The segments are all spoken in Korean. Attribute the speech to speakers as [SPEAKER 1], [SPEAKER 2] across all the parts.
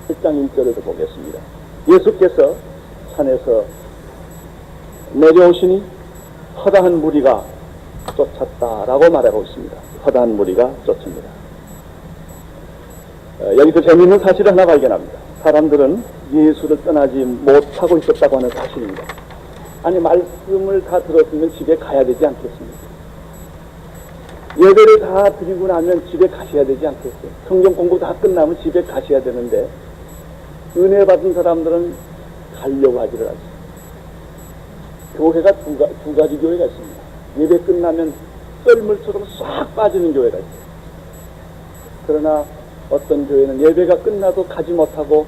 [SPEAKER 1] 1장 1절을 보겠습니다. 예수께서 산에서 내려오시니 허다한 무리가 쫓았다라고 말하고 있습니다. 허다한 무리가 쫓습니다. 여기서 재미있는 사실을 하나 발견합니다. 사람들은 예수를 떠나지 못하고 있었다고 하는 사실입니다. 아니, 말씀을 다 들었으면 집에 가야 되지 않겠습니까? 예배를 다 드리고 나면 집에 가셔야 되지 않겠어요? 성경 공부 다 끝나면 집에 가셔야 되는데 은혜 받은 사람들은 가려고 하지를 않습니다. 교회가 두 가지 교회가 있습니다. 예배 끝나면 썰물처럼 싹 빠지는 교회가 있어요. 그러나 어떤 교회는 예배가 끝나도 가지 못하고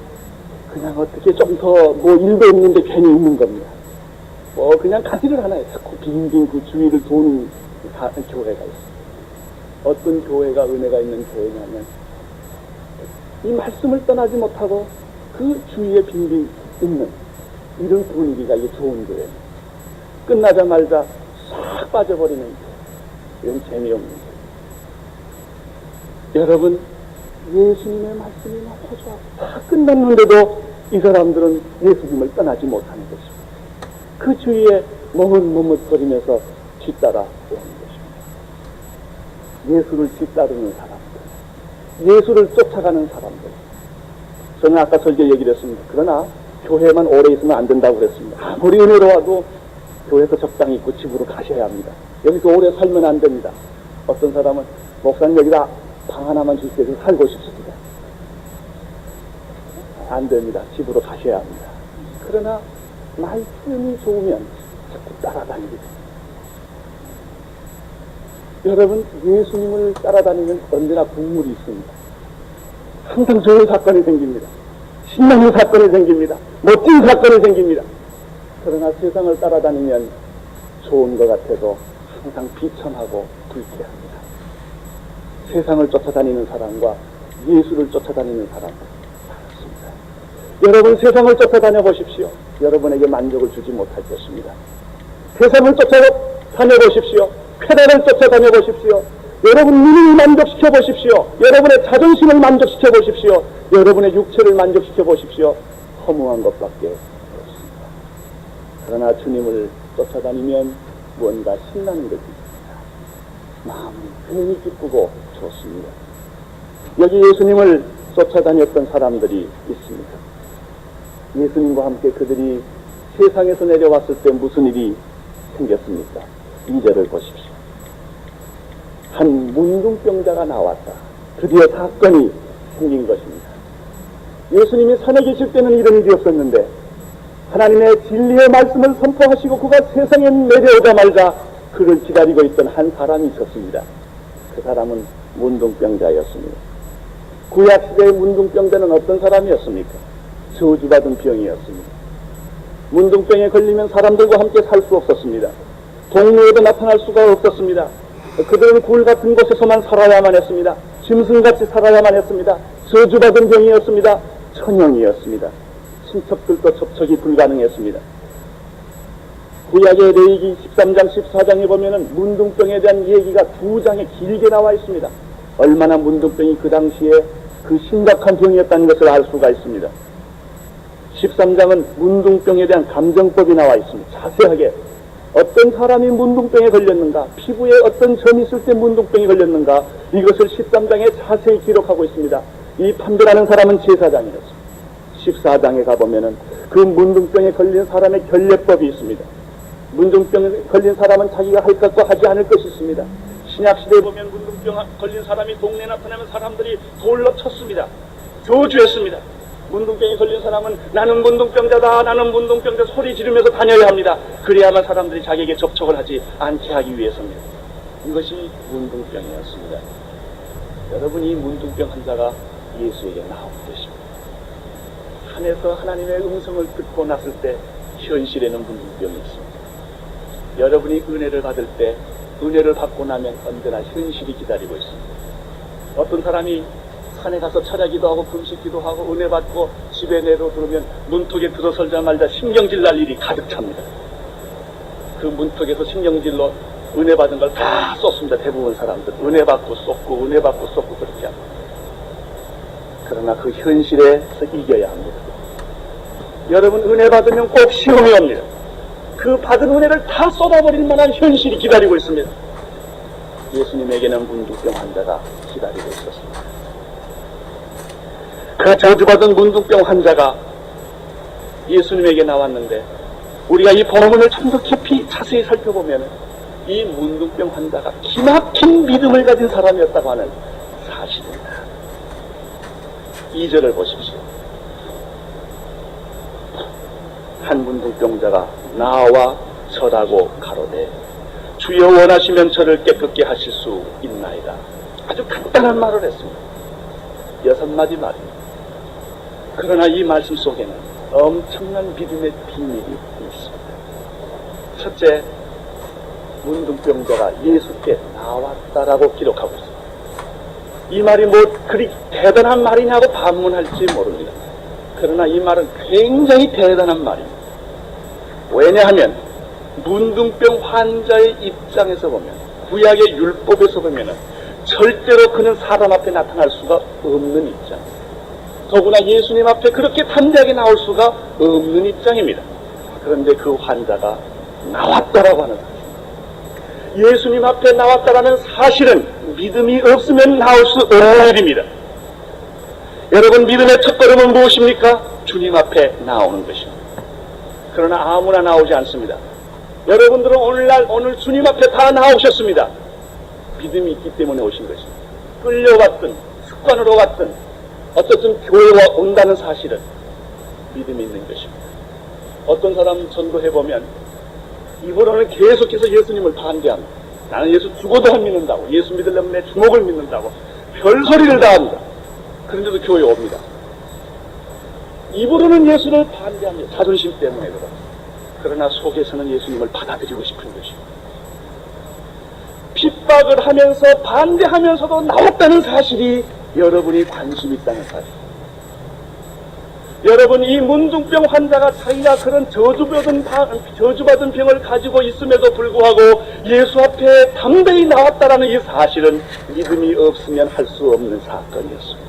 [SPEAKER 1] 그냥 어떻게 좀 더 뭐 일도 없는데 괜히 있는 겁니다. 그냥 가지를 않아요. 자꾸 빙빙 그 주위를 도는 교회가 있어요. 어떤 교회가 은혜가 있는 교회냐면 이 말씀을 떠나지 못하고 그 주위에 빙빙 있는 이런 분위기가 이게 좋은 교회입니다. 끝나자마자 싹 빠져버리는 교회. 이건 재미없는 교회. 여러분, 예수님의 말씀이 막 호소하고 다 끝났는데도 이 사람들은 예수님을 떠나지 못하는 것입니다. 그 주위에 머뭇머뭇거리면서 뒤따라 오는 것입니다. 예수를 뒤따르는 사람들, 예수를 쫓아가는 사람들. 저는 아까 설교 얘기를 했습니다. 그러나 교회만 오래 있으면 안 된다고 그랬습니다. 아무리 은혜로워도 교회에서 적당히 있고 집으로 가셔야 합니다. 여기서 오래 살면 안 됩니다. 어떤 사람은 목사님 여기다 방 하나만 주세요. 살고 싶습니다. 안 됩니다. 집으로 가셔야 합니다. 그러나 말씀이 좋으면 자꾸 따라다니게 됩니다. 여러분, 예수님을 따라다니면 언제나 국물이 있습니다. 항상 좋은 사건이 생깁니다. 신나는 사건이 생깁니다. 멋진 사건이 생깁니다. 그러나 세상을 따라다니면 좋은 것 같아도 항상 비참하고 불쾌합니다. 세상을 쫓아다니는 사람과 예수를 쫓아다니는 사람 다릅니다. 여러분, 세상을 쫓아다녀 보십시오. 여러분에게 만족을 주지 못할 것입니다. 세상을 쫓아다녀 보십시오. 쾌락을 쫓아다녀 보십시오. 여러분 눈을 만족시켜 보십시오. 여러분의 자존심을 만족시켜 보십시오. 여러분의 육체를 만족시켜 보십시오. 허무한 것밖에 없습니다. 그러나 주님을 쫓아다니면 뭔가 신나는 것이 있습니다. 마음이 괜히 기쁘고 좋습니다. 여기 예수님을 쫓아다녔던 사람들이 있습니다. 예수님과 함께 그들이 세상에서 내려왔을 때 무슨 일이 생겼습니까? 2절을 보십시오. 한 문둥병자가 나왔다. 드디어 사건이 생긴 것입니다. 예수님이 산에 계실 때는 이런 일이 없었는데 하나님의 진리의 말씀을 선포하시고 그가 세상에 내려오자마자 그를 기다리고 있던 한 사람이 있었습니다. 그 사람은 문둥병자였습니다. 구약시대의 문둥병자는 어떤 사람이었습니까? 저주받은 병이었습니다. 문둥병에 걸리면 사람들과 함께 살 수 없었습니다. 동네에도 나타날 수가 없었습니다. 그들은 굴 같은 곳에서만 살아야만 했습니다. 짐승같이 살아야만 했습니다. 저주받은 병이었습니다. 천형이었습니다. 친척들도 접촉이 불가능했습니다. 구약의 레위기 13장 14장에 보면은 문둥병에 대한 얘기가 2장에 길게 나와 있습니다. 얼마나 문둥병이 그 당시에 그 심각한 병이었다는 것을 알 수가 있습니다. 13장은 문둥병에 대한 감정법이 나와 있습니다. 자세하게 어떤 사람이 문둥병에 걸렸는가, 피부에 어떤 점이 있을 때 문둥병이 걸렸는가, 이것을 13장에 자세히 기록하고 있습니다. 이 판별하는 사람은 제사장이었습니다. 14장에 가보면은 그 문둥병에 걸린 사람의 결례법이 있습니다. 문둥병에 걸린 사람은 자기가 할 것과 하지 않을 것이 있습니다. 신약시대에 보면 문둥병 걸린 사람이 동네에 나타나면 사람들이 돌로 쳤습니다. 교주했습니다. 문둥병에 걸린 사람은 나는 문둥병자다, 나는 문둥병자 소리 지르면서 다녀야 합니다. 그래야만 사람들이 자기에게 접촉을 하지 않게 하기 위해서입니다. 이것이 문둥병이었습니다. 여러분이 문둥병 환자가 예수에게 나오게 되십니다. 산에서 하나님의 음성을 듣고 났을 때 현실에는 문둥병이 있습니다. 여러분이 은혜를 받을 때, 은혜를 받고 나면 언제나 현실이 기다리고 있습니다. 어떤 사람이 산에 가서 철야기도 하고 금식기도 하고 은혜 받고 집에 내려 들어오면 문턱에 들어설자마자 신경질 날 일이 가득 찹니다. 그 문턱에서 신경질로 은혜 받은 걸 다 쏟습니다. 대부분 사람들 은혜 받고 쏟고 은혜 받고 쏟고 그렇게 합니다. 그러나 그 현실에서 이겨야 합니다. 여러분, 은혜 받으면 꼭 시험이 옵니다. 그 받은 은혜를 다 쏟아버릴 만한 현실이 기다리고 있습니다. 예수님에게는 문둥병 환자가 기다리고 있었습니다. 그 저주받은 문둥병 환자가 예수님에게 나왔는데, 우리가 이 본문을 좀 더 깊이 자세히 살펴보면 이 문둥병 환자가 기막힌 믿음을 가진 사람이었다고 하는 사실입니다. 2절을 보십시오. 한 문둥병자가 나와 절하고 가로되 주여 원하시면 저를 깨끗게 하실 수 있나이다. 아주 간단한 말을 했습니다. 6마디 말입니다. 그러나 이 말씀 속에는 엄청난 믿음의 비밀이 있습니다. 첫째, 문둥병자가 예수께 나왔다라고 기록하고 있습니다. 이 말이 뭐 그리 대단한 말이냐고 반문할지 모릅니다. 그러나 이 말은 굉장히 대단한 말입니다. 왜냐하면 문둥병 환자의 입장에서 보면, 구약의 율법에서 보면 절대로 그는 사람 앞에 나타날 수가 없는 입장입니다. 더구나 예수님 앞에 그렇게 담대하게 나올 수가 없는 입장입니다. 그런데 그 환자가 나왔다라고 하는 사실, 예수님 앞에 나왔다라는 사실은 믿음이 없으면 나올 수 없는 일입니다. 여러분, 믿음의 첫걸음은 무엇입니까? 주님 앞에 나오는 것입니다. 그러나 아무나 나오지 않습니다. 여러분들은 오늘 주님 앞에 다 나오셨습니다. 믿음이 있기 때문에 오신 것입니다. 끌려왔든 습관으로 왔든 어쨌든 교회에 온다는 사실은 믿음이 있는 것입니다. 어떤 사람 전도해보면 입으로는 계속해서 예수님을 반대합니다. 나는 예수 죽어도 안 믿는다고, 예수 믿으려면 내 주먹을 믿는다고 별소리를 다 합니다. 그런데도 교회에 옵니다. 입으로는 예수를 반대합니다. 자존심 때문에 그렇습니다. 그러나 속에서는 예수님을 받아들이고 싶은 것입니다. 핍박을 하면서 반대하면서도 나왔다는 사실이 여러분이 관심 있다는 사실. 여러분, 이 문둥병 환자가 자기가 그런 저주받은 병을 가지고 있음에도 불구하고 예수 앞에 담대히 나왔다라는 이 사실은 믿음이 없으면 할 수 없는 사건이었습니다.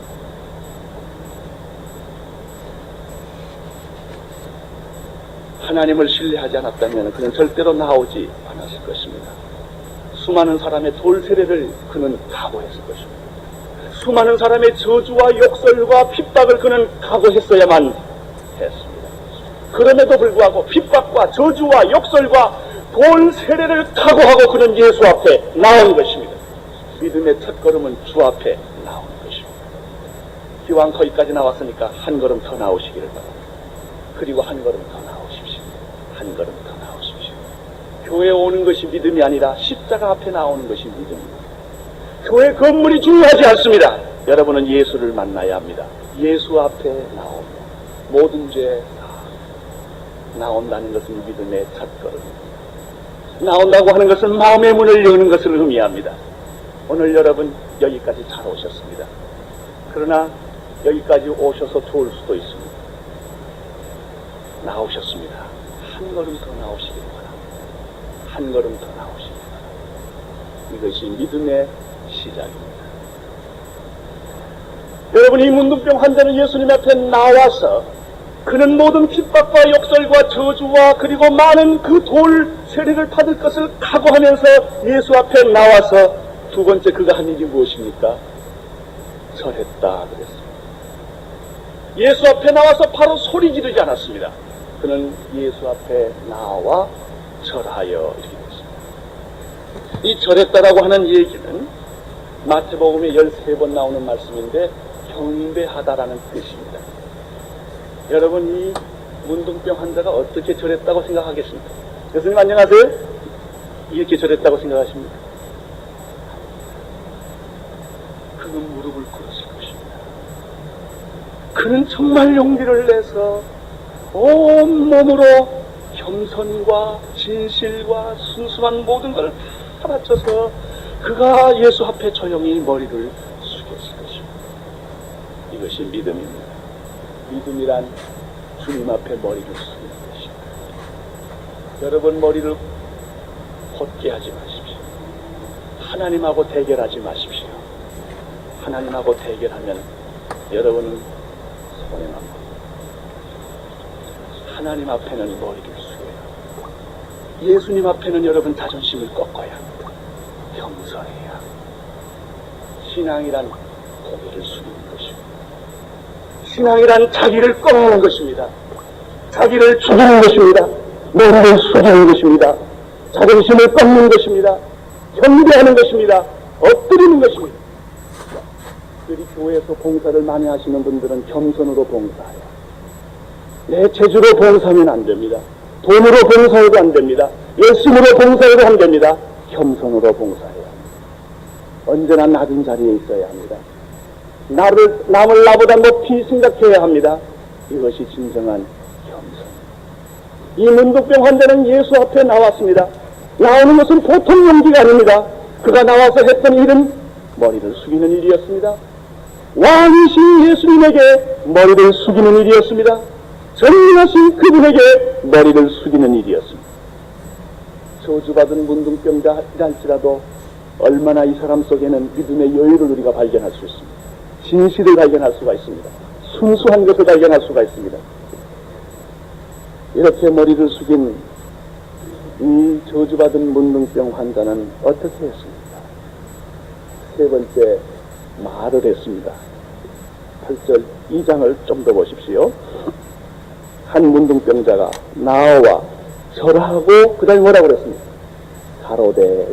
[SPEAKER 1] 하나님을 신뢰하지 않았다면 그는 절대로 나오지 않았을 것입니다. 수많은 사람의 돌세례를 그는 각오했을 것입니다. 수많은 사람의 저주와 욕설과 핍박을 그는 각오했어야만 했습니다. 그럼에도 불구하고 핍박과 저주와 욕설과 돌세례를 각오하고 그는 예수 앞에 나온 것입니다. 믿음의 첫걸음은 주 앞에 나오는 것입니다. 기왕 거기까지 나왔으니까 한 걸음 더 나오시기를 바랍니다. 그리고 한 걸음 더 나오십시오. 한 걸음 더 나오십시오. 교회에 오는 것이 믿음이 아니라 십자가 앞에 나오는 것이 믿음입니다. 교회 건물이 중요하지 않습니다. 여러분은 예수를 만나야 합니다. 예수 앞에 나오면 모든 죄 나온다는 것은 믿음의 첫걸음입니다. 나온다고 하는 것은 마음의 문을 여는 것을 의미합니다. 오늘 여러분 여기까지 잘 오셨습니다. 그러나 여기까지 오셔서 좋을 수도 있습니다. 나오셨습니다. 한 걸음 더 나오시길 바랍니다. 한 걸음 더 나오시길 바랍니다. 이것이 믿음의 시작입니다. 여러분, 이 문둥병 환자는 예수님 앞에 나와서 그는 모든 핍박과 욕설과 저주와 그리고 많은 그 돌 세례를 받을 것을 각오하면서 예수 앞에 나와서 두 번째 그가 한 일이 무엇입니까? 절했다 그랬습니다. 예수 앞에 나와서 바로 소리 지르지 않았습니다. 그는 예수 앞에 나와 절하여 이렇게 됐습니다. 이 절했다라고 하는 얘기는 마태복음에 13번 나오는 말씀인데 경배하다라는 뜻입니다. 여러분, 이 문둥병 환자가 어떻게 절했다고 생각하겠습니까? 교수님 안녕하세요? 이렇게 절했다고 생각하십니까? 그는 무릎을 꿇었을 것입니다. 그는 정말 용기를 내서 온 몸으로 겸손과 진실과 순수한 모든 걸 다 바쳐서 그가 예수 앞에 조용히 머리를 숙였을 것입니다. 이것이 믿음입니다. 믿음이란 주님 앞에 머리를 숙이는 것입니다. 여러분, 머리를 곧게 하지 마십시오. 하나님하고 대결하지 마십시오. 하나님하고 대결하면 여러분은 손해 납니다. 하나님 앞에는 머리를 숙여야, 예수님 앞에는 여러분 자존심을 꺾어야 합니다. 겸손해야 합니다. 신앙이란 고개를 숙이는 것입니다. 신앙이란 자기를 꺾는 것입니다. 자기를 죽이는 것입니다. 머리를 숙이는 것입니다. 자존심을 꺾는 것입니다. 경배하는 것입니다. 엎드리는 것입니다. 특별히 교회에서 봉사를 많이 하시는 분들은 겸손으로 봉사해요. 내 재주로 봉사하면 안 됩니다. 돈으로 봉사해도 안 됩니다. 열심으로 봉사해도 안 됩니다. 겸손으로 봉사해야 합니다. 언제나 낮은 자리에 있어야 합니다. 남을 나보다 높이 생각해야 합니다. 이것이 진정한 겸손. 이 문둥병 환자는 예수 앞에 나왔습니다. 나오는 것은 보통 용기가 아닙니다. 그가 나와서 했던 일은 머리를 숙이는 일이었습니다. 왕이신 예수님에게 머리를 숙이는 일이었습니다. 전능하신 그분에게 머리를 숙이는 일이었습니다. 저주받은 문둥병자일지라도 얼마나 이 사람 속에는 믿음의 여유를 우리가 발견할 수 있습니다. 진실을 발견할 수가 있습니다. 순수한 것을 발견할 수가 있습니다. 이렇게 머리를 숙인 이 저주받은 문둥병 환자는 어떻게 했습니까? 세 번째, 말을 했습니다. 8절 2장을 좀 더 보십시오. 한 문둥병자가 나와 절하고 그 다음에 뭐라고 그랬습니까? 가로되.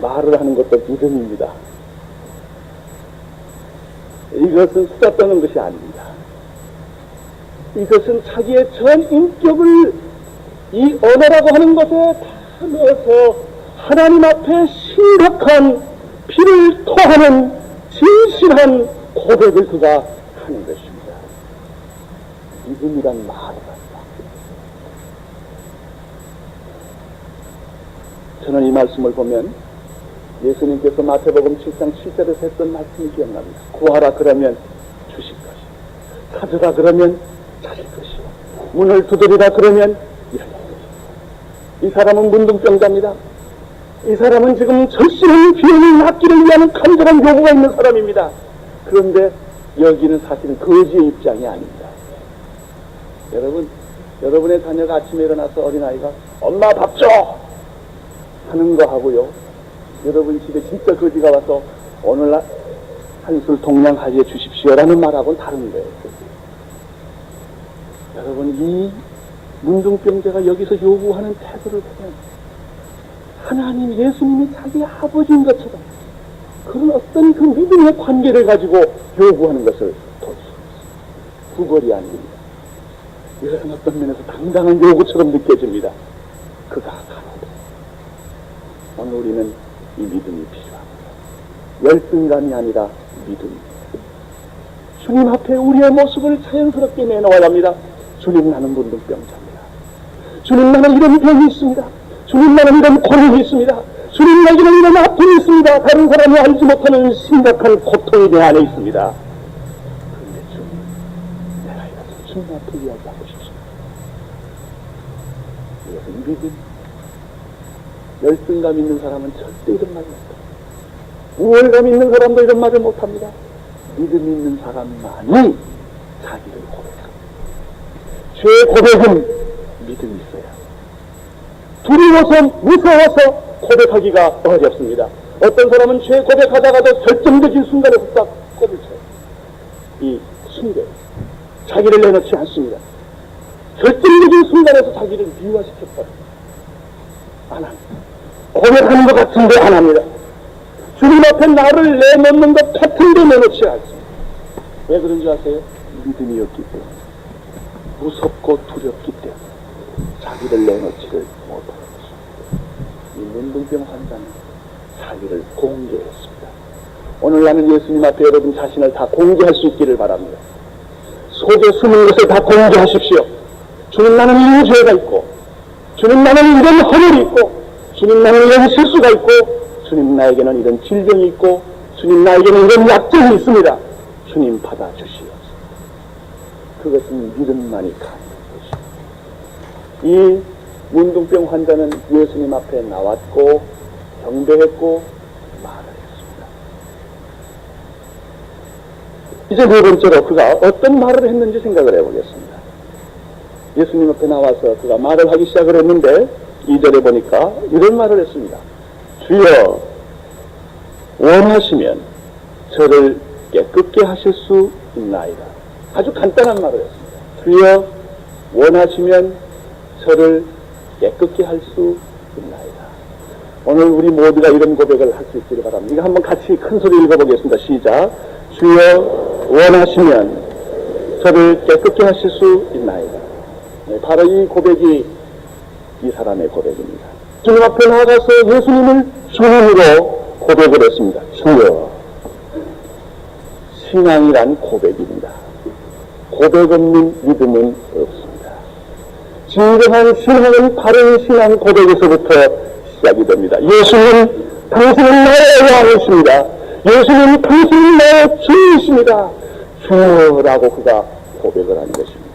[SPEAKER 1] 말을 하는 것도 믿음입니다. 이것은 수다 떠는 것이 아닙니다. 이것은 자기의 전 인격을 이 언어라고 하는 것에 다 넣어서 하나님 앞에 심각한 피를 토하는 진실한 고백을 그가 하는 것입니다. 믿음이란 말을 한다. 저는 이 말씀을 보면 예수님께서 마태복음 7장 7절에서 했던 말씀이 기억납니다. 구하라 그러면 주실 것이요, 찾으라 그러면 찾을 것이요, 문을 두드리라 그러면 열릴 것이요. 이 사람은 문둥병자입니다. 이 사람은 지금 절실한 비용을 낫기를 위한 간절한 요구가 있는 사람입니다. 그런데 여기는 사실은 거지의 입장이 아닙니다. 여러분의 자녀가 아침에 일어나서 어린아이가 엄마 밥 줘! 하는 거 하고요, 여러분 집에 진짜 거지가 와서 오늘 한술 동냥하게 주십시오라는 말하고는 다른 거예요. 여러분, 이 문둥병자가 여기서 요구하는 태도를 보면 하나님, 예수님이 자기 아버지인 것처럼 그런 어떤 그 믿음의 관계를 가지고 요구하는 것을 볼 수 있습니다. 구걸이 아닙니다. 이것은 어떤 면에서 당당한 요구처럼 느껴집니다. 그가 가로되. 오늘 우리는 이 믿음이 필요합니다. 열등감이 아니라 믿음입니다. 주님 앞에 우리의 모습을 자연스럽게 내놓아야 합니다. 주님, 나는 문둥병자입니다. 주님, 나는 이런 병이 있습니다. 주님, 나는 이런 고민이 있습니다. 주님, 나에게는 이런 아픔이 있습니다. 다른 사람이 알지 못하는 심각한 고통이 내 안에 있습니다. 그런데 주님, 내가 이것을 주님 앞에 이야기하고 싶습니다. 이것은 믿음. 열등감 있는 사람은 절대 이런 말 못합니다. 우월감 있는 사람도 이런 말을 못합니다. 믿음 있는 사람만이 자기를 고백합니다. 죄의 고백은 믿음이 있어야 합니다. 두려워서 무서워서 고백하기가 어렵습니다. 어떤 사람은 죄 고백하다가도 결정적인 순간에 딱 꼽을 쳐요. 이 순간 자기를 내놓지 않습니다. 결정적인 순간에서 자기를 미화시켜버립니다. 안 합니다. 고백하는 것 같은데 안 합니다. 주님 앞에 나를 내놓는 것 같은데 내놓지 않습니다. 왜 그런지 아세요? 믿음이 없기 때문에, 무섭고 두렵기 때문에 자기를 내놓지를 못하는 것입니다. 이 문둥병 환자는 자기를 공개했습니다. 오늘 나는 예수님 앞에 여러분 자신을 다 공개할 수 있기를 바랍니다. 속에 숨은 것을 다 공개하십시오. 주님, 나는 이런 죄가 있고, 주님, 나는 이런 허물이 있고, 주님, 나는 이런 실수가 있고, 주님, 나에게는 이런 질병이 있고, 주님, 나에게는 이런 약점이 있습니다. 주님, 받아주시옵소서. 그것은 믿음만이 가능한 것입니다. 이 문둥병 환자는 예수님 앞에 나왔고 경배했고 말을 했습니다. 이제 네 번째로 그가 어떤 말을 했는지 생각을 해보겠습니다. 예수님 앞에 나와서 그가 말을 하기 시작을 했는데 2절에 보니까 이런 말을 했습니다. 주여 원하시면 저를 깨끗게 하실 수 있나이다. 아주 간단한 말을 했습니다. 주여 원하시면 저를 깨끗게 할 수 있나이다. 오늘 우리 모두가 이런 고백을 할 수 있기를 바랍니다. 이거 한번 같이 큰 소리 읽어보겠습니다. 시작. 주여 원하시면 저를 깨끗게 하실 수 있나이다. 네, 바로 이 고백이 이 사람의 고백입니다. 주님 앞에 나가서 예수님을 주님으로 고백을 했습니다. 주여. 신앙이란 고백입니다. 고백 없는 믿음은 없습니다. 진정한 신앙은 바른 신앙 고백에서부터 시작이 됩니다. 예수님, 당신은 나의 왕이십니다. 예수님, 당신은 나의 주이십니다. 주여라고 그가 고백을 한 것입니다.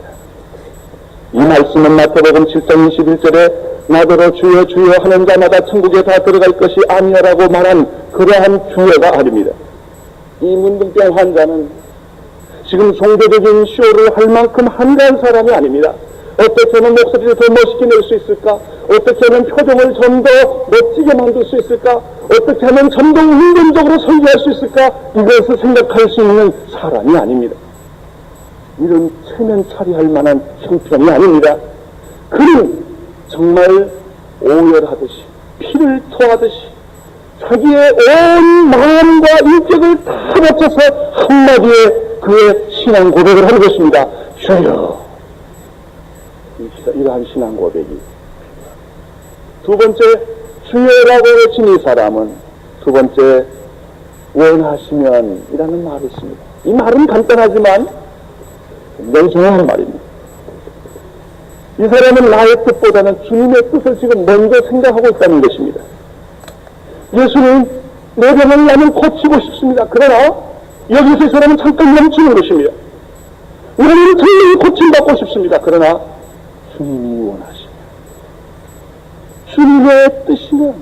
[SPEAKER 1] 이 말씀은 마태복음 7장 21절에 나더러 주여 주여 하는 자마다 천국에 다 들어갈 것이 아니라고 말한 그러한 주여가 아닙니다. 이 문둥병 환자는 지금 종교적인 쇼를 할 만큼 한가한 사람이 아닙니다. 어떻게 하면 목소리를 더 멋있게 낼 수 있을까? 어떻게 하면 표정을 좀 더 멋지게 만들 수 있을까? 어떻게 하면 좀 더 운동적으로 설계할 수 있을까? 이것을 생각할 수 있는 사람이 아닙니다. 이런 체면 처리할 만한 형편이 아닙니다. 그는 정말 오열하듯이 피를 토하듯이 자기의 온 마음과 인격을 다 바쳐서 한마디에 그의 신앙 고백을 하는 것입니다. 주여. 이러한 신앙 고백이. 두 번째, 주여라고 외친 이 사람은 두 번째, 원하시면 이라는 말이 있습니다. 이 말은 간단하지만 굉장히 중요한 말입니다. 이 사람은 나의 뜻보다는 주님의 뜻을 지금 먼저 생각하고 있다는 것입니다. 예수님, 내 병을 나는 고치고 싶습니다. 그러나 여기서 이 사람은 잠깐 멈추는 것입니다. 우리는 정말 고침받고 싶습니다. 그러나 주님이 원하시면, 주님의 뜻이면,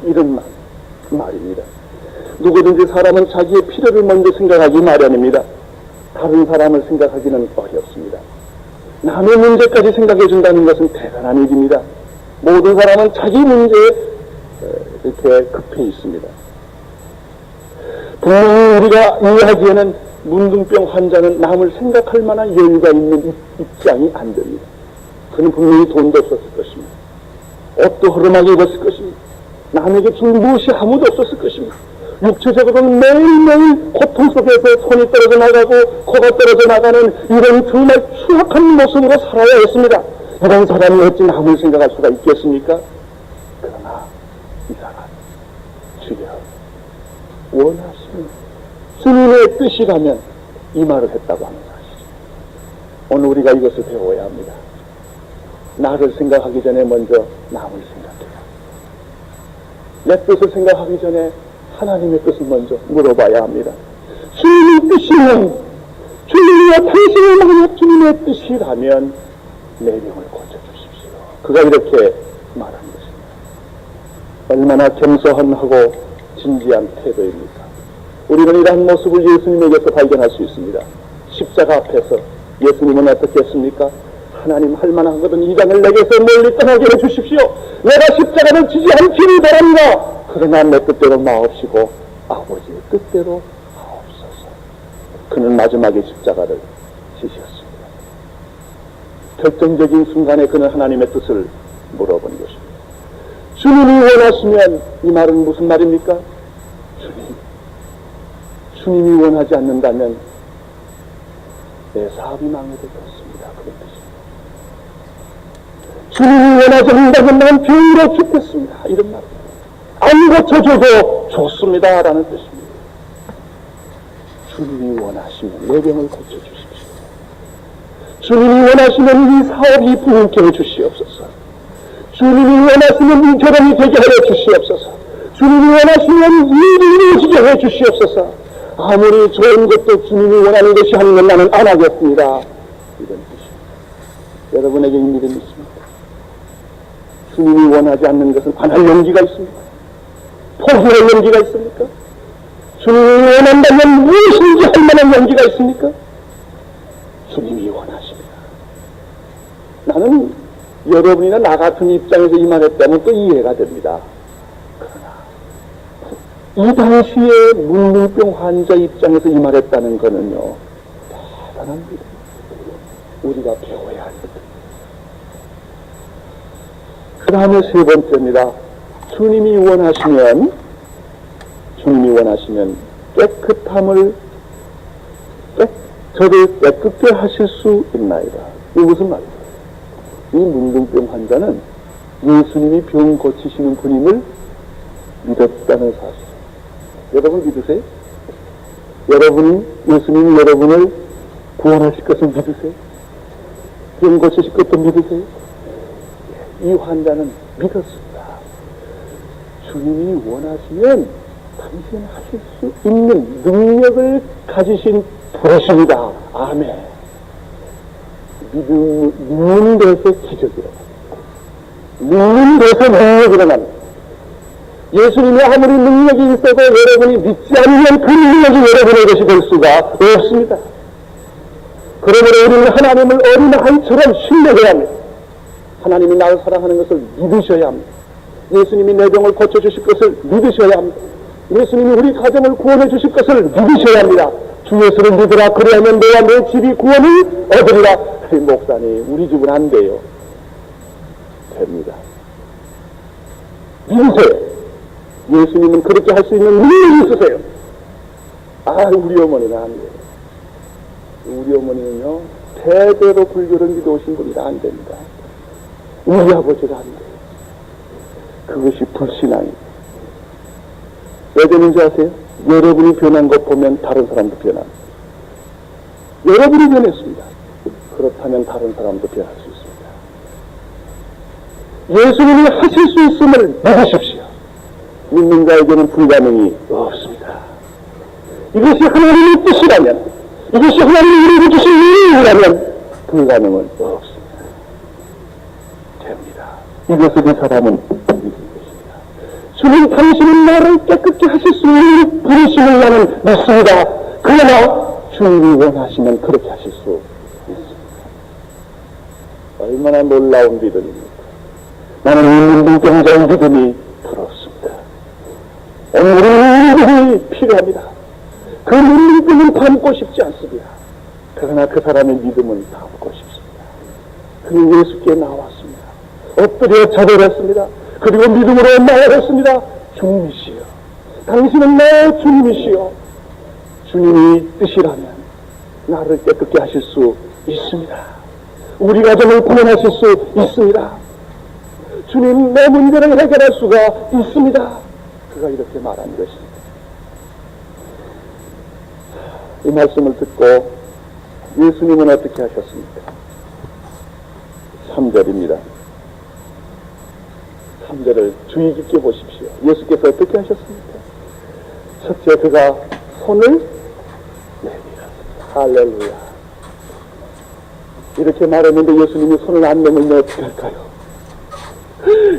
[SPEAKER 1] 이런 말입니다. 누구든지 사람은 자기의 필요를 먼저 생각하기 마련입니다. 다른 사람을 생각하기는 어렵습니다. 남의 문제까지 생각해 준다는 것은 대단한 일입니다. 모든 사람은 자기 문제에 이렇게 급해 있습니다. 분명히 우리가 이해하기에는 문둥병 환자는 남을 생각할 만한 여유가 있는 입장이 안 됩니다. 그는 분명히 돈도 없었을 것입니다. 옷도 허름하게 입었을 것입니다. 남에게 줄 무엇이 아무도 없었을 것입니다. 육체적으로는 매일매일 고통 속에서 손이 떨어져 나가고 코가 떨어져 나가는 이런 정말 추악한 모습으로 살아야 했습니다. 이런 사람이 어찌 남을 생각할 수가 있겠습니까? 그러나 이 사람, 주여 원하시면 주님의 뜻이라면 이 말을 했다고 하는 사실이죠. 오늘 우리가 이것을 배워야 합니다. 나를 생각하기 전에 먼저 남을 생각해요. 내 뜻을 생각하기 전에 하나님의 뜻을 먼저 물어봐야 합니다. 주님의 뜻이면, 주님과 당신의 만약 주님의 뜻이라면 내 병을 고쳐주십시오. 그가 이렇게 말한 것입니다. 얼마나 겸손하고 진지한 태도입니까? 우리는 이러한 모습을 예수님에게서 발견할 수 있습니다. 십자가 앞에서 예수님은 어떻게 했습니까? 하나님 할 만하거든 이 잔을 내게서 멀리 떠나게 해주십시오. 내가 십자가를 지지 않기를 바랍니다. 그러나 내 뜻대로 마옵시고 아버지의 뜻대로 하옵소서. 그는 마지막에 십자가를 지셨습니다. 결정적인 순간에 그는 하나님의 뜻을 물어본 것입니다. 주님이 원하시면, 이 말은 무슨 말입니까? 주님이 원하지 않는다면 내 사업이 망해될 것입니다. 그런 뜻입니다. 주님이 원하지 않는다면 난 병으로 죽겠습니다. 이런 말입니다. 안 고쳐줘도 좋습니다. 라는 뜻입니다. 주님이 원하시면 내 병을 고쳐주십시오. 주님이 원하시면 이 사업이 부흥케 해주시옵소서. 주님이 원하시면 이 결혼이 되게 하여 주시옵소서. 주님이 원하시면 일이 이루어지게 해 주시옵소서. 아무리 좋은 것도 주님이 원하는 것이 아니면 나는 안 하겠습니다. 이런 뜻입니다. 여러분에게 이 믿음이 있습니다. 주님이 원하지 않는 것은 안 할 용기가 있습니까? 포기할 용기가 있습니까? 주님이 원한다면 무엇인지 할 만한 용기가 있습니까? 주님이 원하십니다. 나는 여러분이나 나 같은 입장에서 이 말 했다면 또 이해가 됩니다. 그러나 이 당시에 문둥병 환자 입장에서 이 말 했다는 거는요, 대단합니다. 우리가 배워야 할 것. 그 다음에 세 번째입니다. 주님이 원하시면 깨끗함을 저를 깨끗게 하실 수 있나이다. 이게 무슨 말이에요? 이 문둥병 환자는 예수님이 병 고치시는 분임을 믿었다는 사실. 여러분 믿으세요? 예수님이 여러분을 구원하실 것을 믿으세요? 병 고치실 것도 믿으세요? 이 환자는 믿었습니다. 주님이 원하시면 당신 하실 수 있는 능력을 가지신 분이십니다. 아멘. 믿는 데서 기적이 일어납니다. 믿는 데서 능력이 일어납니다. 예수님이 아무리 능력이 있어도 여러분이 믿지 않으면 그 능력이 여러분의 것이 될 수가 없습니다. 그러므로 우리는 하나님을 어린아이처럼 신뢰해야 합니다. 하나님이 나를 사랑하는 것을 믿으셔야 합니다. 예수님이 내 병을 고쳐주실 것을 믿으셔야 합니다. 예수님이 우리 가정을 구원해 주실 것을 믿으셔야 합니다. 주 예수를 믿으라. 그리하면 너와 내 집이 구원을 얻으리라. 목사님, 우리 집은 안 돼요. 됩니다. 믿으세요. 예수님은 그렇게 할 수 있는 능력이 있으세요. 우리 어머니는 안 돼요. 우리 어머니는요, 대대로 불교를 믿어오신 분이라 안 됩니다. 우리 아버지가 안 돼요. 그것이 불신앙입니다. 왜 되는지 아세요? 여러분이 변한 것 보면 다른 사람도 변합니다. 여러분이 변했습니다. 그렇다면 다른 사람도 변할 수 있습니다. 예수님이 하실 수 있음을 믿으십시오. 믿는 자에게는 불가능이 없습니다. 이것이 하나님의 뜻이라면, 이것이 하나님이 우리에게 주신 은혜라면 불가능은 없습니다. 됩니다. 이것을 이 사람은 믿는 것입니다. 주님, 당신은 나를 깨끗게 하실 수 있는 분이심을 나는 믿습니다. 그러나 주님이 원하시면 그렇게 하실 수 있습니다. 얼마나 놀라운 믿음입니까? 나는 이 문둥병자의 믿음이 부럽습니다. 오늘은 믿음이 필요합니다. 그 문둥병은 담고 싶지 않습니다. 그러나 그 사람의 믿음은 담고 싶습니다. 그는 예수께 나왔습니다. 엎드려 절했습니다. 그리고 믿음으로 말했습니다. 주님이시여, 당신은 내 주님이시여, 주님이 뜻이라면 나를 깨끗게 하실 수 있습니다. 우리 가정을 구원하실 수 있습니다. 주님, 내 문제를 해결할 수가 있습니다. 그가 이렇게 말한 것입니다. 이 말씀을 듣고 예수님은 어떻게 하셨습니까? 3절입니다. 3절을 주의 깊게 보십시오. 예수께서 어떻게 하셨습니까? 첫째, 그가 손을 내밀었습니다. 할렐루야. 이렇게 말했는데 예수님이 손을 안 내밀면 어떻게 할까요?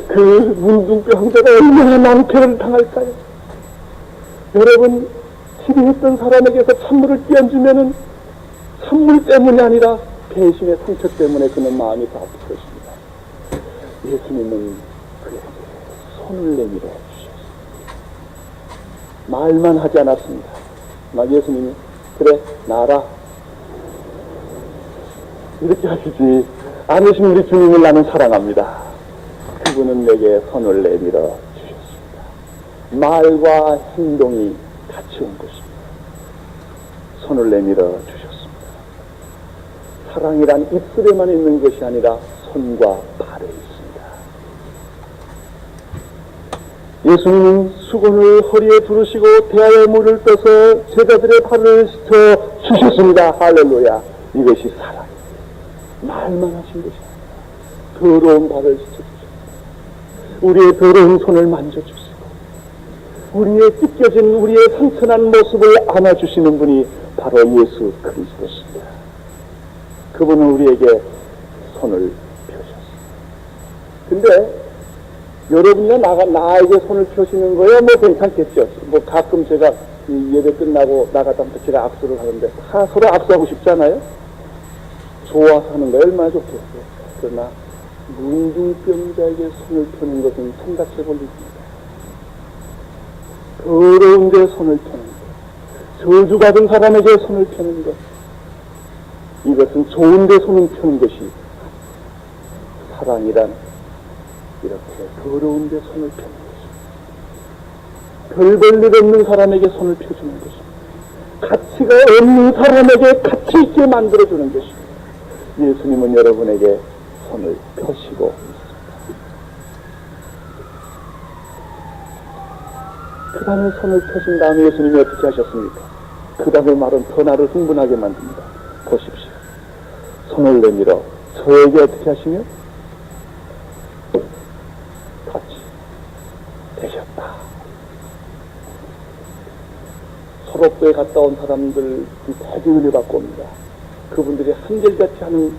[SPEAKER 1] 그 문둥병 환자가 얼마나 낭패를 당할까요? 여러분, 치료했던 사람에게서 찬물을 끼얹으면은 찬물 때문이 아니라 배신의 상처 때문에 그는 마음이 다 아플 것입니다. 예수님은 그에게 손을 내밀어 주셨습니다. 말만 하지 않았습니다. 예수님이 그래, 나라 이렇게 하시지 않으신 우리 주님을 나는 사랑합니다. 그분은 내게 손을 내밀어 주셨습니다. 말과 행동이 같이 온 것입니다. 손을 내밀어 주셨습니다. 사랑이란 입술에만 있는 것이 아니라 손과 발에 있습니다. 예수님은 수건을 허리에 두르시고 대야에 물을 떠서 제자들의 발을 씻어 주셨습니다. 할렐루야. 이것이 사랑입니다. 말만 하신 것이 아니라 더러운 발을 씻어주셨습니다. 우리의 더러운 손을 만져주시고 우리의 찢겨진 우리의 상처난 모습을 안아주시는 분이 바로 예수 그리스도십니다. 그분은 우리에게 손을 펴셨습니다. 근데 여러분이나 나에게 손을 펴시는 거야 뭐 괜찮겠죠. 뭐 가끔 제가 이 예배 끝나고 나갔다부터 제가 악수를 하는데 다 서로 악수하고 싶잖아요. 좋아서 하는 거 얼마나 좋겠어요. 그러나 문둥병자에게 손을 펴는 것은 생각해 볼 일입니다. 더러운 데 손을 펴는 것, 저주받은 사람에게 손을 펴는 것, 이것은 좋은 데 손을 펴는 것이 사랑이란 이렇게 더러운 데 손을 펴는 것입니다. 별 볼 일 없는 사람에게 손을 펴주는 것입니다. 가치가 없는 사람에게 가치 있게 만들어주는 것입니다. 예수님은 여러분에게 손을 펴시고 있습니다. 그 다음에 손을 펴신 다음에 예수님이 어떻게 하셨습니까? 그 다음에 말은 더 나를 흥분하게 만듭니다. 보십시오. 손을 내밀어 저에게 어떻게 하시며? 같이 되셨다. 소록도에 갔다 온 사람들 대개 은혜 받고 옵니다. 그분들이 한결같이 하는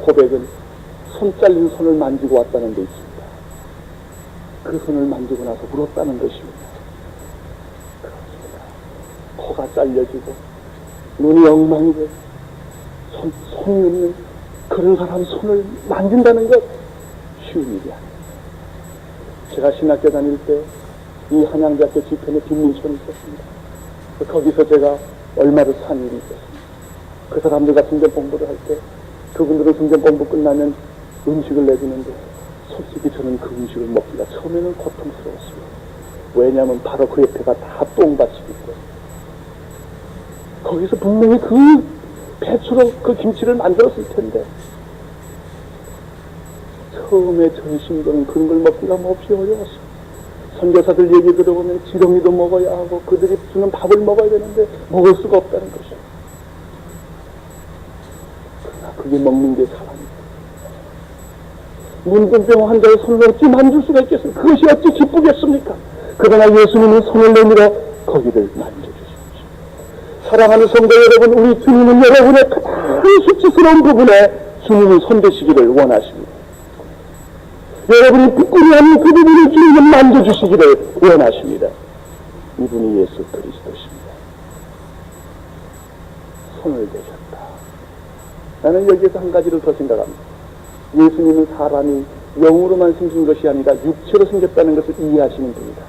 [SPEAKER 1] 고백은 손 잘린 손을 만지고 왔다는 데 있습니다. 그 손을 만지고 나서 울었다는 것입니다. 그렇습니다. 코가 잘려지고 눈이 엉망이 되고 손이 없는 그런 사람 손을 만진다는 것 쉬운 일이 아니에요. 제가 신학교 다닐 때 이 한양대학교 뒤편에 빈민촌이 있었습니다. 거기서 제가 얼마를 산 일이 있었습니다. 그 사람들과 성경 공부를 할 때 그분들은 성경 공부 끝나면 음식을 내주는데 솔직히 저는 그 음식을 먹기가 처음에는 고통스러웠습니다. 왜냐하면 바로 그 옆에가 다 똥밭이기 때문에 거기서 분명히 그 배추로 그 김치를 만들었을 텐데 처음에 전신도는 그런 걸 먹기가 몹시 어려웠습니다. 선교사들 얘기 들어보면 지렁이도 먹어야 하고 그들이 주는 밥을 먹어야 되는데 먹을 수가 없다는 것이죠. 그러나 그게 먹는 게 사랑입니다. 문둥병 환자의 손을 어찌 만질 수가 있겠어요? 그것이 어찌 기쁘겠습니까? 그러나 예수님은 손을 내밀어 거기를 만져주십시오. 사랑하는 성도 여러분, 우리 주님은 여러분의 가장 수치스러운 부분에 주님이 손대시기를 원하십니다. 여러분이 부끄러워하는 그 부분을 주님은 만져주시기를 원하십니다. 이분이 예수 그리스도십니다. 손을 대셨다. 나는 여기에서 한 가지를 더 생각합니다. 예수님은 사람이 영으로만 생긴 것이 아니라 육체로 생겼다는 것을 이해하시는 분이다.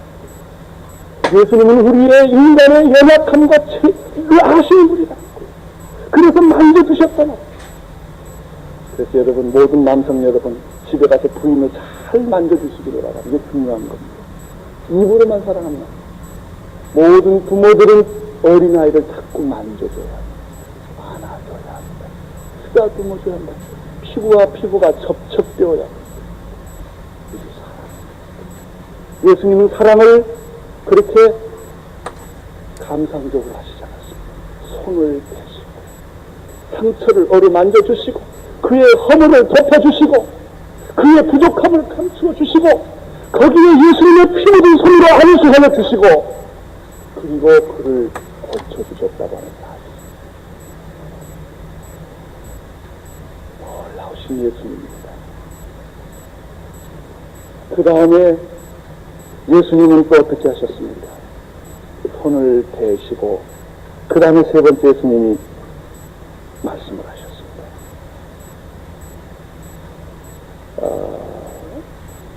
[SPEAKER 1] 예수님은 우리의 인간의 연약함과 죄를 아시는 분이다. 그래서 만져주셨잖아. 그래서 여러분, 모든 남성 여러분, 집에 가서 부인을 잘 만져주시기를 바랍니다. 이게 중요한 겁니다. 입으로만 사랑합니다. 모든 부모들은 어린아이를 자꾸 만져줘야 합니다. 안아줘야 합니다. 쓰다듬어줘야 합니다. 피부와 피부가 접촉되어야 합니다. 이게 사랑입니다. 예수님은 사랑을 그렇게 감상적으로 하시지 않았습니다. 손을 대시고 상처를 어루만져주시고 그의 허물을 덮어주시고 그의 부족함을 감추어 주시고 거기에 예수님의 피 묻은 손으로 안수하여 주시고 그리고 그를 고쳐주셨다고 하는 사실. 놀라우신 예수님입니다. 그 다음에 예수님은 또 어떻게 하셨습니까? 손을 대시고 그 다음에 세 번째 예수님이 말씀을 하셨습니다.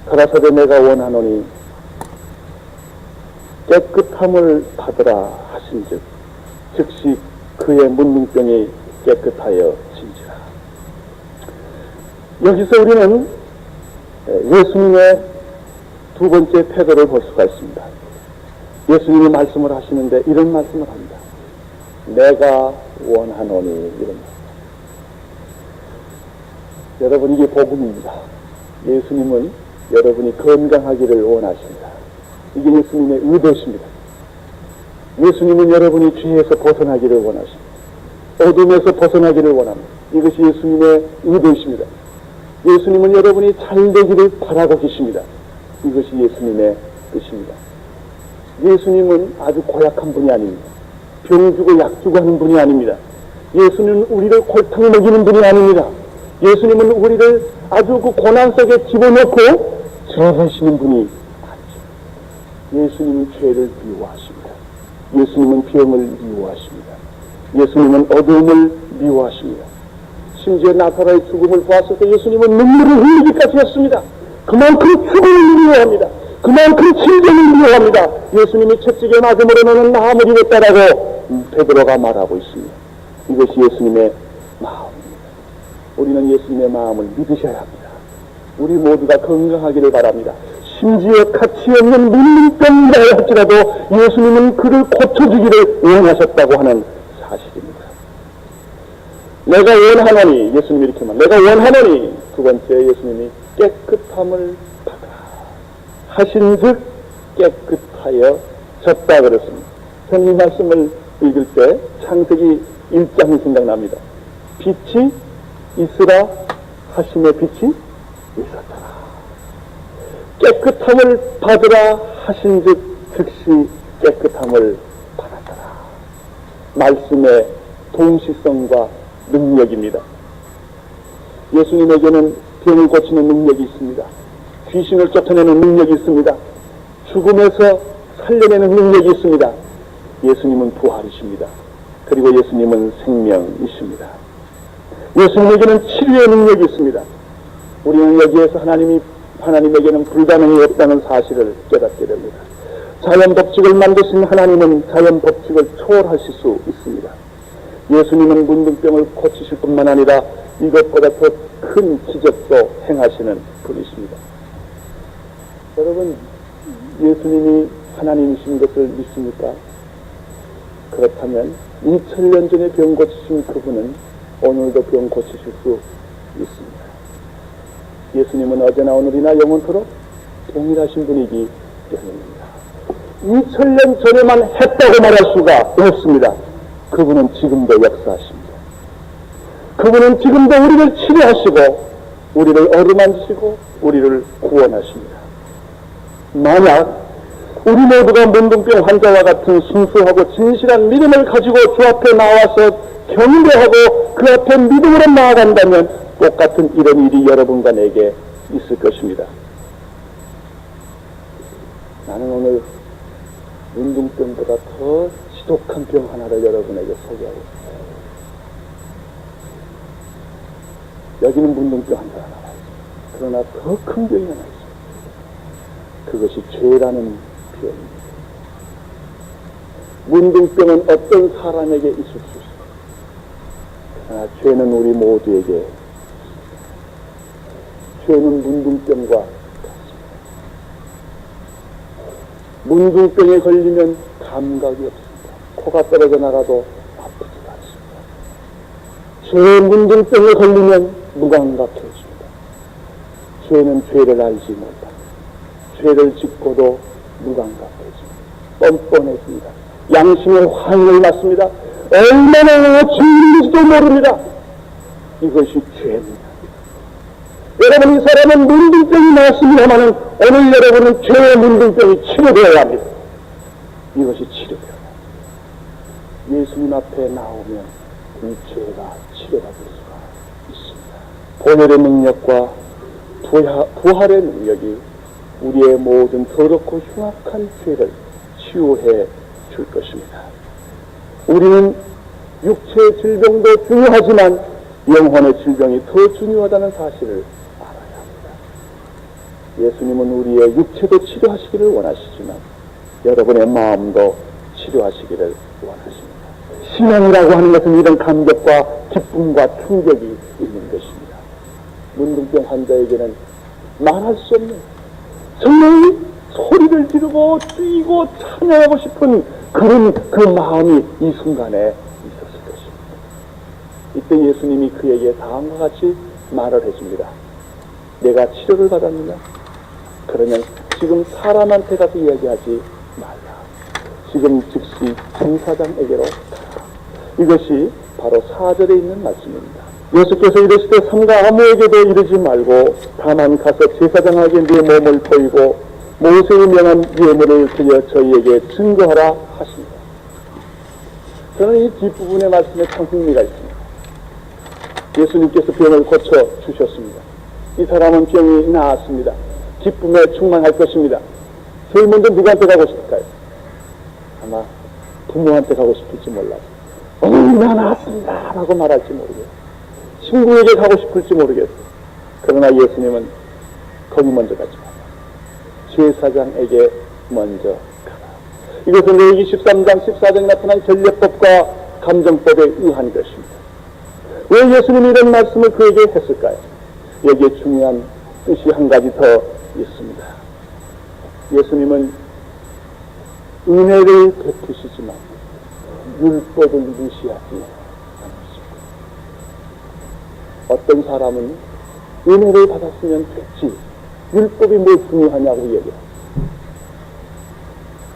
[SPEAKER 1] 가라사대 내가 원하노니 깨끗함을 받으라 하신즉 즉시 그의 문둥병이 깨끗하여 진지라. 여기서 우리는 예수님의 두 번째 태도를 볼 수가 있습니다. 예수님이 말씀을 하시는데 이런 말씀을 합니다. 내가 원하노니 이런 말. 여러분, 이게 복음입니다. 예수님은 여러분이 건강하기를 원하십니다. 이게 예수님의 의도십니다. 예수님은 여러분이 죄에서 벗어나기를 원하십니다. 어둠에서 벗어나기를 원합니다. 이것이 예수님의 의도이십니다. 예수님은 여러분이 잘 되기를 바라고 계십니다. 이것이 예수님의 뜻입니다. 예수님은 아주 고약한 분이 아닙니다. 병 주고 약 주고 하는 분이 아닙니다. 예수님은 우리를 골탕 먹이는 분이 아닙니다. 예수님은 우리를 아주 그 고난 속에 집어넣고 죄하시는 분이 아니죠. 예수님은 죄를 미워하십니다. 예수님은 병을 미워하십니다. 예수님은 어두움을 미워하십니다. 심지어 나사로의 죽음을 보았을 때 예수님은 눈물을 흘리기까지 했습니다. 그만큼 죽음을 미워합니다. 그만큼 질병을 미워합니다. 예수님이 채찍에 맞음으로는 마음을 입었다라고 베드로가 말하고 있습니다. 이것이 예수님의 마음입니다. 우리는 예수님의 마음을 믿으셔야 합니다. 우리 모두가 건강하기를 바랍니다. 심지어 가치 없는 문둥병이라 할지라도 예수님은 그를 고쳐주기를 원하셨다고 하는 사실입니다. 내가 원하노니, 예수님이 이렇게 말, 내가 원하노니, 두 번째 예수님이 깨끗함을 받아라 하신즉 깨끗하여 졌다 그랬습니다. 저는 이 말씀을 읽을 때 창세기 1장이 생각납니다. 빛이 있으라 하심의 빛이 있었더라. 깨끗함을 받으라 하신즉 즉시 깨끗함을 받았더라. 말씀의 동시성과 능력입니다. 예수님에게는 병을 고치는 능력이 있습니다. 귀신을 쫓아내는 능력이 있습니다. 죽음에서 살려내는 능력이 있습니다. 예수님은 부활이십니다. 그리고 예수님은 생명이십니다. 예수님에게는 치료의 능력이 있습니다. 우리는 여기에서 하나님에게는 불가능이 없다는 사실을 깨닫게 됩니다. 자연 법칙을 만드신 하나님은 자연 법칙을 초월하실 수 있습니다. 예수님은 문둥병을 고치실 뿐만 아니라 이것보다 더 큰 기적도 행하시는 분이십니다. 여러분, 예수님이 하나님이신 것을 믿습니까? 그렇다면 2000년 전에 병 고치신 그분은 오늘도 병 고치실 수 있습니다. 예수님은 어제나 오늘이나 영원토록 동일하신 분이기 때문입니다. 2000년 전에만 했다고 말할 수가 없습니다. 그분은 지금도 역사하십니다. 그분은 지금도 우리를 치료하시고 우리를 어루만지시고 우리를 구원하십니다. 만약 우리 모두가 문둥병 환자와 같은 순수하고 진실한 믿음을 가지고 주 앞에 나와서 경배하고 그 앞에 믿음으로 나아간다면 똑같은 이런 일이 여러분과 내게 있을 것입니다. 나는 오늘 문둥병보다 더 지독한 병 하나를 여러분에게 소개하고 있습니다. 여기는 문둥병 환자가 나와 있습니다. 그러나 더 큰 병이 하나 있습니다. 그것이 죄라는 병입니다. 문둥병은 어떤 사람에게 있을 수 있습니다. 그러나 죄는 우리 모두에게 있습니다. 죄는 문둥병과 같습니다. 문둥병에 걸리면 감각이 없습니다. 코가 떨어져 나가도 아프지가 않습니다. 죄의 문둥병에 걸리면 무감각해집니다. 죄는 죄를 알지 못합니다. 죄를 짓고도 무감각해집니다. 뻔뻔해집니다. 양심의 환영을 맞습니다. 얼마나 죄인인지도 모릅니다. 이것이 죄입니다. 여러분, 이 사람은 문둥병이 나왔습니다마는 오늘 여러분은 죄의 문둥병이 치료되어야 합니다. 이것이 치료되어야 합니다. 예수님 앞에 나오면 이 죄가 치료받을 수가 있습니다. 보혈의 능력과 부활의 능력이 우리의 모든 더럽고 흉악한 죄를 치유해 줄 것입니다. 우리는 육체의 질병도 중요하지만 영혼의 질병이 더 중요하다는 사실을 알아야 합니다. 예수님은 우리의 육체도 치료하시기를 원하시지만 여러분의 마음도 치료하시기를 원하십니다. 신앙이라고 하는 것은 이런 감격과 기쁨과 충격이 있는 것입니다. 문둥병 환자에게는 말할 수 없는 정말 소리를 지르고 뛰고 찬양하고 싶은 그런 그 마음이 이 순간에 있었을 것입니다. 이때 예수님이 그에게 다음과 같이 말을 해줍니다. 내가 치료를 받았느냐? 그러면 지금 사람한테 가서 이야기하지 말라. 지금 즉시 제사장에게로 가라. 이것이 바로 4절에 있는 말씀입니다. 예수께서 이르시되 삼가 아무에게도 이르지 말고 다만 가서 제사장에게 네 몸을 보이고 모세의 명한 예물을 드려 저희에게 증거하라 하십니다. 저는 이 뒷부분의 말씀에 참 흥미가 있습니다. 예수님께서 병을 고쳐 주셨습니다. 이 사람은 병이 나았습니다. 기쁨에 충만할 것입니다. 제일 먼저 누구한테 가고 싶을까요? 아마 부모한테 가고 싶을지 몰라요. 어머니 나 나왔습니다 라고 말할지 모르겠어요. 친구에게 가고 싶을지 모르겠어요. 그러나 예수님은 거기 먼저 가지 마라. 제사장에게 먼저 가라. 이것은 레위기 13장 14장에 나타난 전례법과 감정법에 의한 것입니다. 왜 예수님이 이런 말씀을 그에게 했을까요? 여기에 중요한 뜻이 한 가지 더 있습니다. 예수님은 은혜를 베푸시지만 율법을 무시하지 않으십니다. 어떤 사람은 은혜를 받았으면 됐지 율법이 뭘 중요하냐고 얘기합니다.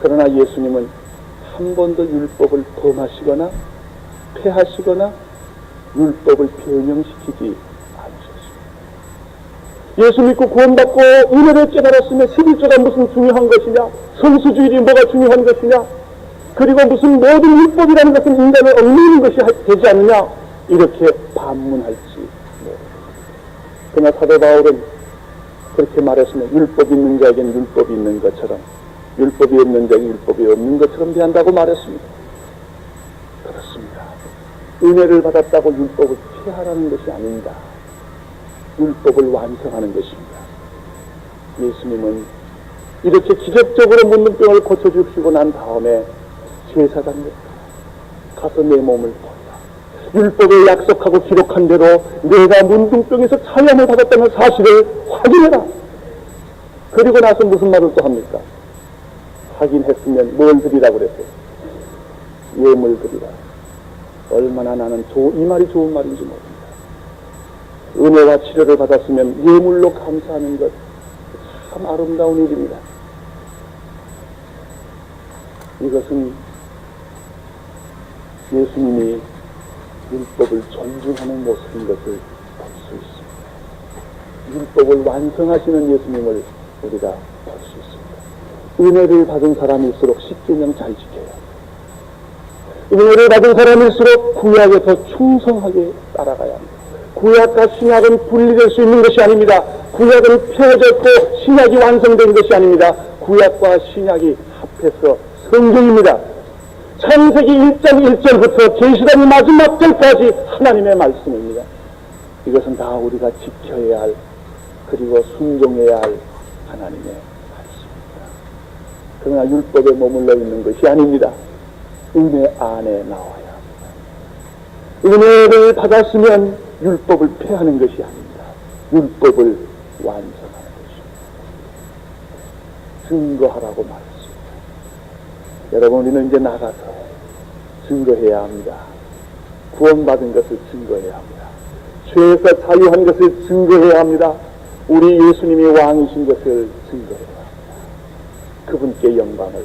[SPEAKER 1] 그러나 예수님은 한 번도 율법을 범하시거나 폐하시거나 율법을 변형시키지 않으셨습니다. 예수 믿고 구원받고 은혜를 깨달았으면 11조가 무슨 중요한 것이냐, 성수주일이 뭐가 중요한 것이냐, 그리고 무슨 모든 율법이라는 것은 인간을 얽매이는 것이 되지 않느냐, 이렇게 반문할지 모릅니다. 그러나 사도 바울은 그렇게 말했으면 율법이 있는 자에겐 율법이 있는 것처럼, 율법이 없는 자에게 율법이 없는 것처럼 대한다고 말했습니다. 그렇습니다. 은혜를 받았다고 율법을 폐하라는 것이 아닙니다. 율법을 완성하는 것입니다. 예수님은 이렇게 기적적으로 문둥병을 고쳐주시고 난 다음에 제사장에 가서 내 몸을 보라. 율법에 약속하고 기록한 대로 내가 문둥병에서 차염을 받았다는 사실을 확인해라. 그리고 나서 무슨 말을 또 합니까? 확인했으면 뭘 드리라고 그랬어요? 예물 드리라. 얼마나 나는 이 말이 좋은 말인지 모릅니다. 은혜와 치료를 받았으면 예물로 감사하는 것 참 아름다운 일입니다. 이것은 예수님이 율법을 존중하는 모습인 것을 볼 수 있습니다. 율법을 완성하시는 예수님을 우리가 볼 수 있습니다. 은혜를 받은 사람일수록 십계명 잘 지켜요. 은혜를 받은 사람일수록 구약에 더 충성하게 따라가야 합니다. 구약과 신약은 분리될 수 있는 것이 아닙니다. 구약은 펴졌고 신약이 완성된 것이 아닙니다. 구약과 신약이 합해서 성경입니다. 창세기 1장 1절부터 계시록의 마지막 절까지 하나님의 말씀입니다. 이것은 다 우리가 지켜야 할, 그리고 순종해야 할 하나님의 말씀입니다. 그러나 율법에 머물러 있는 것이 아닙니다. 은혜 안에 나와야 합니다. 은혜를 받았으면 율법을 폐하는 것이 아닙니다. 율법을 완성하는 것입니다. 증거하라고 말했습니다. 여러분, 우리는 이제 나가서 증거해야 합니다. 구원받은 것을 증거해야 합니다. 죄에서 자유한 것을 증거해야 합니다. 우리 예수님이 왕이신 것을 증거해야 합니다. 그분께 영광을